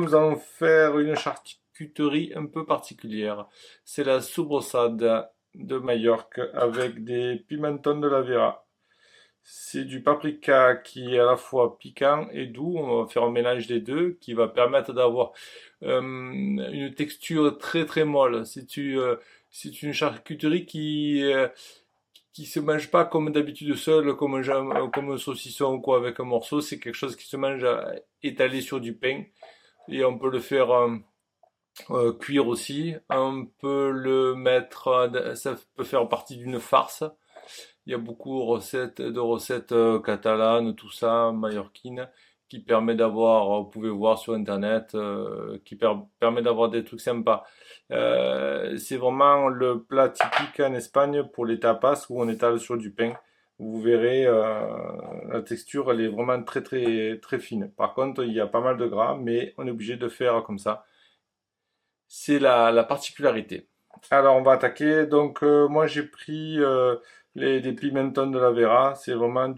nous allons faire une charcuterie un peu particulière. C'est la soubressade de Majorque avec des pimentons de la Vera. C'est du paprika qui est à la fois piquant et doux. On va faire un mélange des deux qui va permettre d'avoir une texture très très molle. C'est une charcuterie qui se mange pas comme d'habitude seul, comme un saucisson ou quoi avec un morceau. C'est quelque chose qui se mange étalé sur du pain et on peut le faire cuire aussi. On peut le mettre, ça peut faire partie d'une farce. Il y a beaucoup de recettes catalanes, tout ça, mallorquines, qui permet d'avoir, vous pouvez voir sur internet, permet d'avoir des trucs sympas. C'est vraiment le plat typique en Espagne pour les tapas où on étale sur du pain. Vous verrez, la texture, elle est vraiment très très très fine. Par contre, il y a pas mal de gras, mais on est obligé de faire comme ça. C'est la particularité. Alors, on va attaquer. Donc, moi, j'ai pris des pimentons de la Vera. C'est vraiment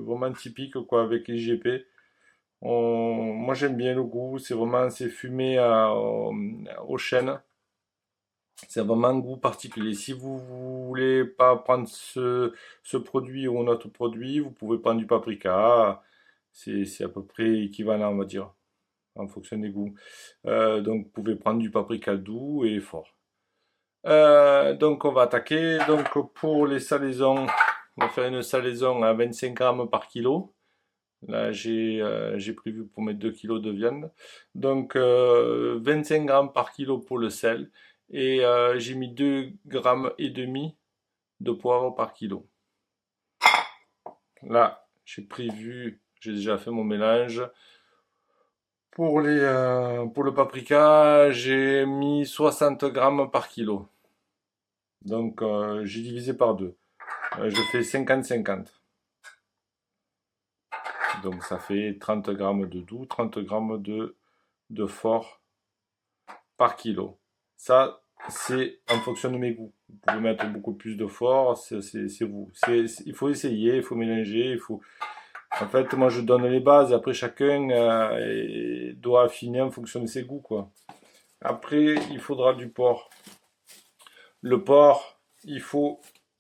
vraiment typique, quoi, avec les GP. Moi, j'aime bien le goût. C'est fumé au chêne. C'est vraiment un goût particulier. Si vous voulez pas prendre ce produit ou un autre produit, vous pouvez prendre du paprika. C'est à peu près équivalent, on va dire, en fonction des goûts. Donc, vous pouvez prendre du paprika doux et fort. Donc, on va attaquer. Donc, pour les salaisons, on va faire une salaison à 25 grammes par kilo. Là, j'ai prévu pour mettre 2 kilos de viande. Donc, 25 grammes par kilo pour le sel. Et j'ai mis 2 grammes et demi de poivre par kilo. Là, j'ai déjà fait mon mélange. Pour le paprika, j'ai mis 60 grammes par kilo. Donc, j'ai divisé par deux. Je fais 50-50. Donc, ça fait 30 grammes de doux, 30 grammes de fort par kilo. Ça, c'est en fonction de mes goûts. Vous pouvez mettre beaucoup plus de fort, c'est vous. Il faut essayer, il faut mélanger, En fait, moi, je donne les bases. Après, chacun doit affiner en fonction de ses goûts, quoi. Après, il faudra du porc. Le porc, vous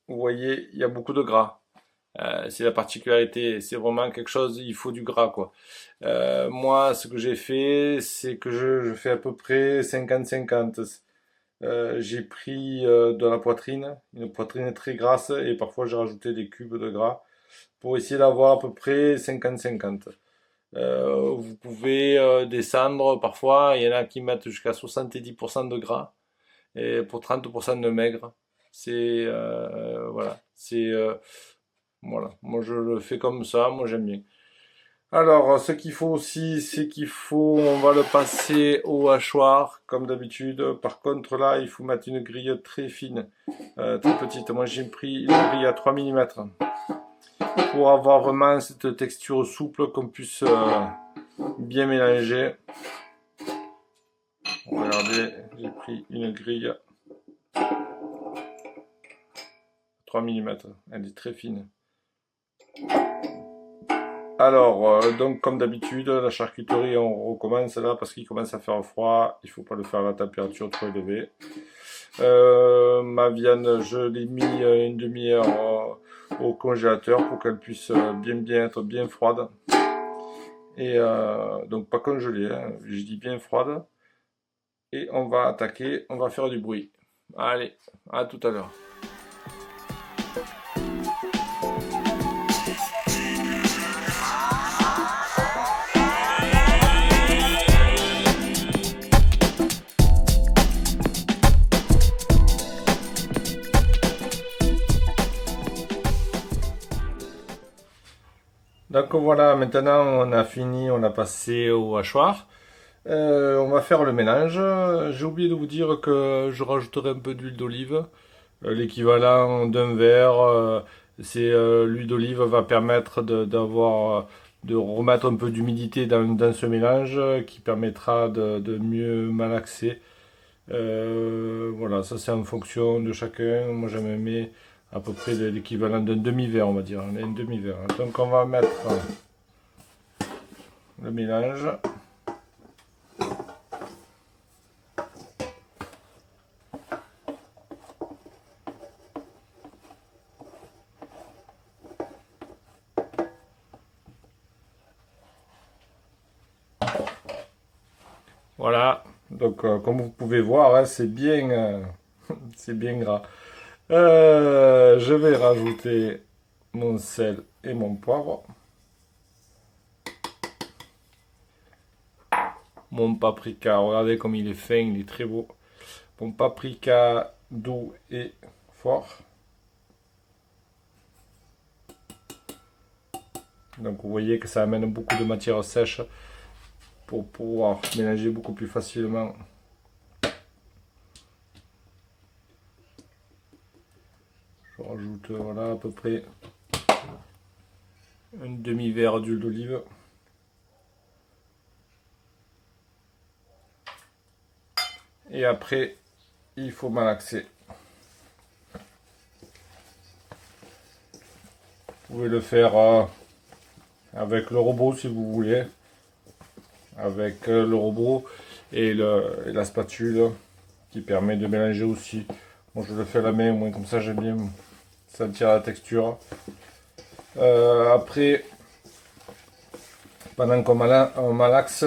voyez, il y a beaucoup de gras. C'est la particularité, c'est vraiment quelque chose, il faut du gras, quoi. Moi, ce que j'ai fait, c'est que je fais à peu près 50-50. J'ai pris de la poitrine, une poitrine très grasse, et parfois j'ai rajouté des cubes de gras pour essayer d'avoir à peu près 50-50. Vous pouvez descendre parfois, il y en a qui mettent jusqu'à 70% de gras et pour 30% de maigre. Voilà, voilà. Moi je le fais comme ça, moi j'aime bien. Alors, ce qu'il faut aussi, on va le passer au hachoir, comme d'habitude. Par contre, là, il faut mettre une grille très fine, très petite. Moi, j'ai pris une grille à 3 mm pour avoir vraiment cette texture souple qu'on puisse bien mélanger. Regardez, j'ai pris une grille à 3 mm. Elle est très fine. Alors, donc comme d'habitude, la charcuterie, on recommence là parce qu'il commence à faire froid. Il ne faut pas le faire à la température trop élevée. Ma viande, je l'ai mis une demi-heure au congélateur pour qu'elle puisse bien être bien froide. Et donc pas congelée, hein, je dis bien froide. Et on va attaquer, on va faire du bruit. Allez, à tout à l'heure. Donc voilà, maintenant on a fini, on a passé au hachoir. On va faire le mélange. J'ai oublié de vous dire que je rajouterai un peu d'huile d'olive. L'équivalent d'un verre. L'huile d'olive va permettre de remettre un peu d'humidité dans ce mélange qui permettra de mieux malaxer. Voilà, ça c'est en fonction de chacun. Moi j'aime bien à peu près l'équivalent d'un demi-verre, on va dire, un demi-verre. Donc on va mettre le mélange. Voilà, donc comme vous pouvez voir, hein, c'est bien gras. Je vais rajouter mon sel et mon poivre. Mon paprika, regardez comme il est fin, il est très beau. Mon paprika doux et fort. Donc vous voyez que ça amène beaucoup de matière sèche pour pouvoir mélanger beaucoup plus facilement. Je rajoute voilà à peu près un demi-verre d'huile d'olive. Et après, il faut malaxer. Vous pouvez le faire avec le robot si vous voulez. Avec le robot et la spatule qui permet de mélanger aussi. Moi je le fais à la main, au moins comme ça j'aime bien sentir la texture. Après, pendant qu'on malaxe,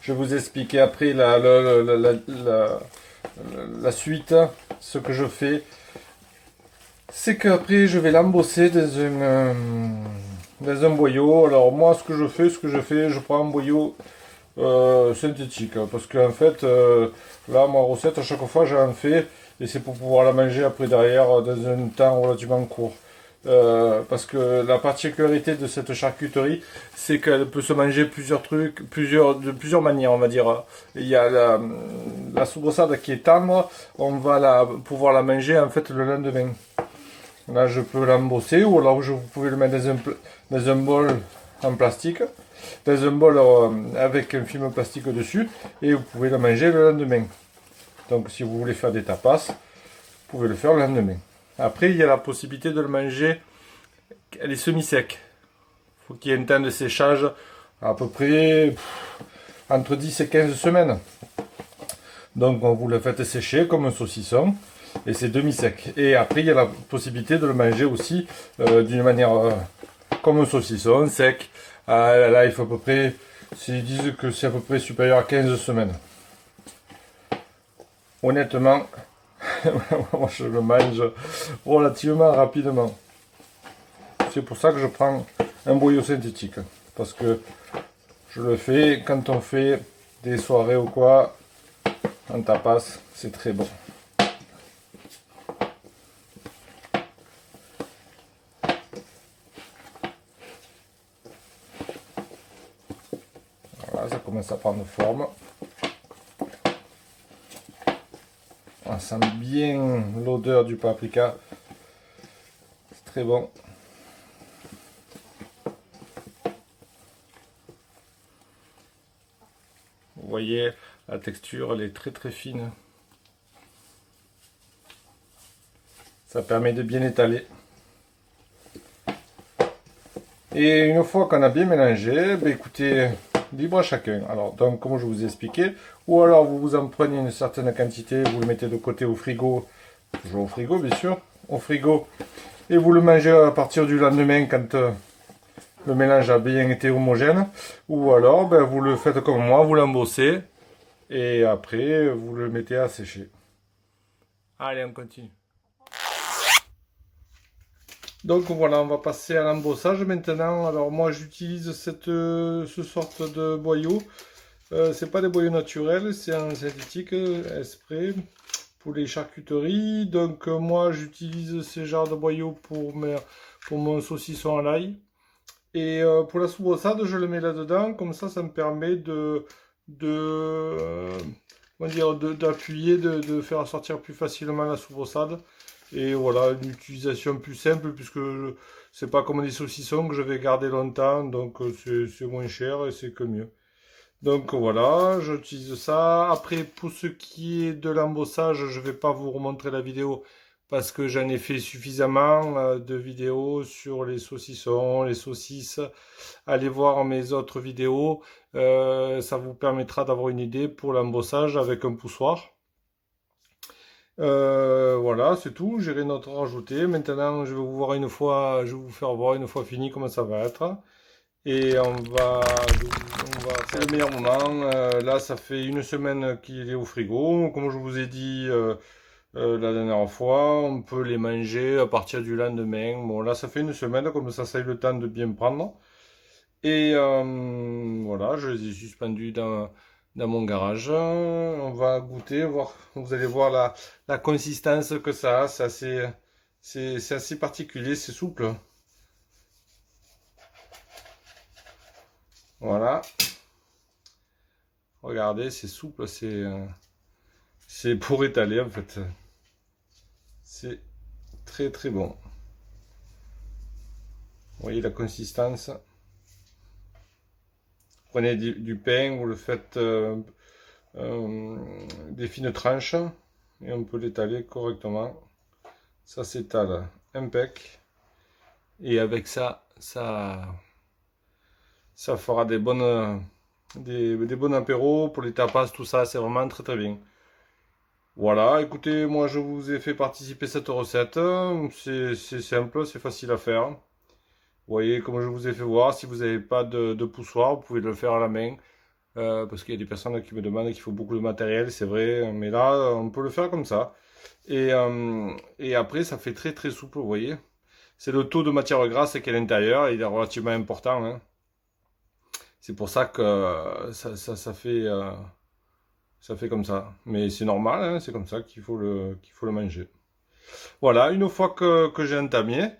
je vais vous expliquer après la suite. Ce que je fais, c'est qu'après je vais l'embosser dans un boyau. Alors moi ce que je fais, je prends un boyau synthétique, parce qu'en fait là ma recette à chaque fois j'en fais et c'est pour pouvoir la manger après derrière dans un temps relativement court. Parce que la particularité de cette charcuterie, c'est qu'elle peut se manger plusieurs trucs, de plusieurs manières, on va dire. Il y a la soubreçade qui est tendre, on va pouvoir la manger en fait le lendemain. Là, je peux l'embosser, ou alors vous pouvez le mettre dans un bol en plastique, dans un bol avec un film plastique dessus, et vous pouvez la manger le lendemain. Donc, si vous voulez faire des tapas, vous pouvez le faire le lendemain. Après, il y a la possibilité de le manger, elle est semi-sec. Il faut qu'il y ait un temps de séchage à peu près entre 10 et 15 semaines. Donc, vous le faites sécher comme un saucisson. Et c'est demi-sec. Et après, il y a la possibilité de le manger aussi d'une manière comme un saucisson, sec. Là, il faut à peu près, ils disent que c'est à peu près supérieur à 15 semaines. Honnêtement, moi je le mange relativement rapidement. C'est pour ça que je prends un boyau synthétique. Parce que je le fais quand on fait des soirées ou quoi, en tapas, c'est très bon. Voilà, ça commence à prendre forme. On sent bien l'odeur du paprika. C'est très bon. Vous voyez, la texture, elle est très très fine. Ça permet de bien étaler. Et une fois qu'on a bien mélangé, ben écoutez, libre à chacun. Alors, donc, comme je vous ai expliqué, ou alors vous en prenez une certaine quantité, vous le mettez de côté au frigo, toujours au frigo bien sûr, au frigo, et vous le mangez à partir du lendemain quand le mélange a bien été homogène, ou alors ben, vous le faites comme moi, vous l'embossez, et après vous le mettez à sécher. Allez, on continue. Donc voilà, on va passer à l'embossage maintenant. Alors moi j'utilise ce sorte de boyau. C'est pas des boyaux naturels, c'est un synthétique exprès pour les charcuteries. Donc moi j'utilise ce genre de boyau pour mon saucisson à l'ail. Et pour la soubreçade, je le mets là-dedans. Comme ça me permet d'appuyer, de faire sortir plus facilement la soubreçade. Et voilà, une utilisation plus simple puisque c'est pas comme des saucissons que je vais garder longtemps, donc c'est moins cher et c'est que mieux. Donc voilà, j'utilise ça. Après, pour ce qui est de l'embossage, je vais pas vous remontrer la vidéo parce que j'en ai fait suffisamment de vidéos sur les saucissons, les saucisses. Allez voir mes autres vidéos, ça vous permettra d'avoir une idée pour l'embossage avec un poussoir. Voilà, c'est tout. J'ai rien d'autre à rajouter. Maintenant, je vais vous faire voir une fois fini comment ça va être. Et c'est le meilleur moment. Là, ça fait une semaine qu'il est au frigo. Comme je vous ai dit la dernière fois, on peut les manger à partir du lendemain. Bon, là, ça fait une semaine, comme ça a eu le temps de bien prendre. Et voilà, je les ai suspendus dans mon garage. On va goûter, voir. Vous allez voir la consistance que ça a. C'est assez particulier, c'est souple. Voilà. Regardez, c'est souple, c'est pour étaler en fait. C'est très très bon. Vous voyez la consistance. Prenez du pain, vous le faites des fines tranches et on peut l'étaler correctement. Ça s'étale impec. Et avec ça fera des bons apéros pour les tapas, tout ça, c'est vraiment très très bien. Voilà, écoutez, moi je vous ai fait participer cette recette. C'est simple, c'est facile à faire. Vous voyez, comme je vous ai fait voir, si vous n'avez pas de poussoir, vous pouvez le faire à la main. Parce qu'il y a des personnes qui me demandent qu'il faut beaucoup de matériel, c'est vrai. Mais là, on peut le faire comme ça. Et après, ça fait très très souple, vous voyez. C'est le taux de matière grasse qui est à l'intérieur, il est relativement important, hein. C'est pour ça que ça fait comme ça. Mais c'est normal, hein, c'est comme ça qu'il faut le manger. Voilà, une fois que j'ai entamé,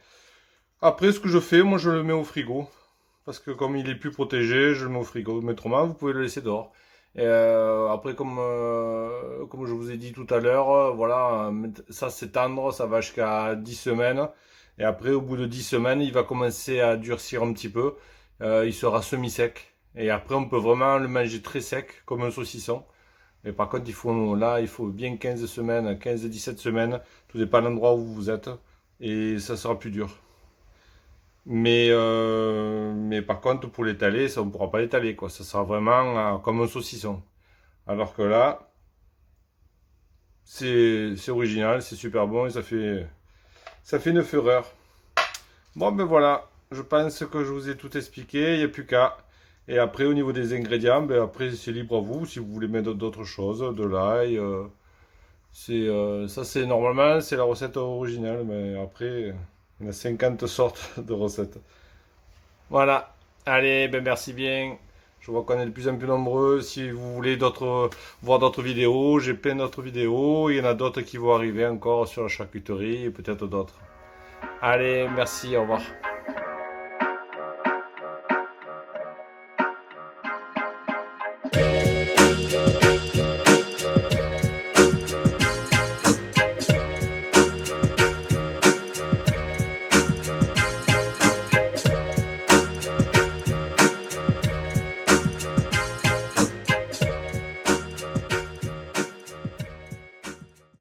après ce que je fais, moi je le mets au frigo. Parce que comme il est plus protégé, je le mets au frigo. Mais autrement, vous pouvez le laisser dehors. Et après, comme je vous ai dit tout à l'heure, voilà, ça s'étendre, ça va jusqu'à 10 semaines. Et après, au bout de 10 semaines, il va commencer à durcir un petit peu. Il sera semi-sec. Et après, on peut vraiment le manger très sec, comme un saucisson. Mais par contre, il faut bien 15 semaines, 15-17 semaines. Tout dépend de l'endroit où vous êtes. Et ça sera plus dur. Mais par contre, pour l'étaler, ça, on ne pourra pas l'étaler, quoi. Ça sera vraiment comme un saucisson. Alors que là, c'est original, c'est super bon et ça fait une fureur. Bon, ben voilà, je pense que je vous ai tout expliqué, il n'y a plus qu'à. Et après, au niveau des ingrédients, ben après, c'est libre à vous. Si vous voulez mettre d'autres choses, de l'ail, ça c'est normalement, c'est la recette originale. Mais après, il y a 50 sortes de recettes. Voilà. Allez, ben merci bien. Je vois qu'on est de plus en plus nombreux. Si vous voulez voir d'autres vidéos, j'ai plein d'autres vidéos. Il y en a d'autres qui vont arriver encore sur la charcuterie et peut-être d'autres. Allez, merci, au revoir.